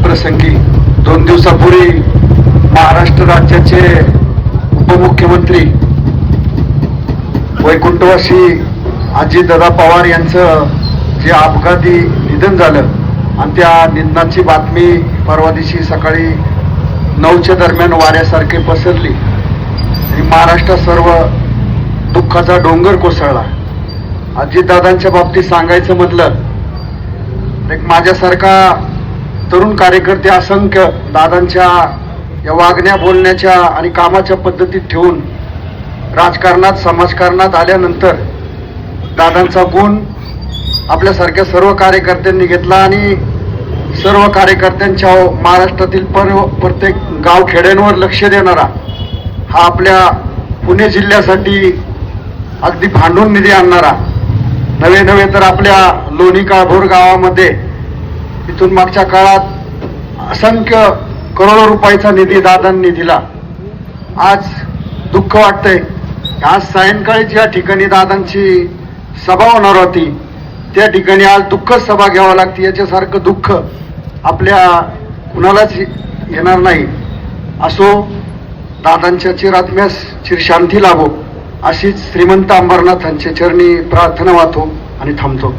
प्रसंगी 2 दिवसापूर्वी महाराष्ट्र राज्याचे उपमुख्यमंत्री वैकुंठवासी अजितदादा पवार यांचं जे अपघाती निधन झालं आणि त्या निधनाची बातमी परवा दिवशी सकाळी 9च्या दरम्यान वाऱ्यासारखे पसरली आणि महाराष्ट्रात सर्व दुःखाचा डोंगर कोसळला. अजितदादांच्या बाबतीत सांगायचं म्हटलं एक माझ्यासारखा तरुण कार्यकर्ते असंख्य दादांच्या या वागण्या बोलण्याच्या आणि कामाच्या पद्धतीत ठेवून राजकारणात समाजकारणात आल्यानंतर दादांचा गुण आपल्यासारख्या सर्व कार्यकर्त्यांनी घेतला आणि सर्व कार्यकर्त्यांच्या महाराष्ट्रातील प्रत्येक गाव खेड्यांवर लक्ष देणारा हा आपल्या पुणे जिल्ह्यासाठी अगदी भांडून निधी आणणारा नवे तर आपल्या लोणी काळभोर गावामध्ये इथून मागच्या काळात असंख्य करोडो रुपयाचा निधी दादांनी दिला. आज दुःख वाटतंय आज सायंकाळी ज्या ठिकाणी दादांची सभा होणार होती त्या ठिकाणी आज दुःख सभा घ्यावी लागते. याच्यासारखं दुःख आपल्या कुणालाच येणार नाही. असो, दादांच्या चिरात्म्यास चिरशांती लाभो अशीच श्रीमंत अंबरनाथांच्या चरणी प्रार्थना वाहतो आणि थांबतो.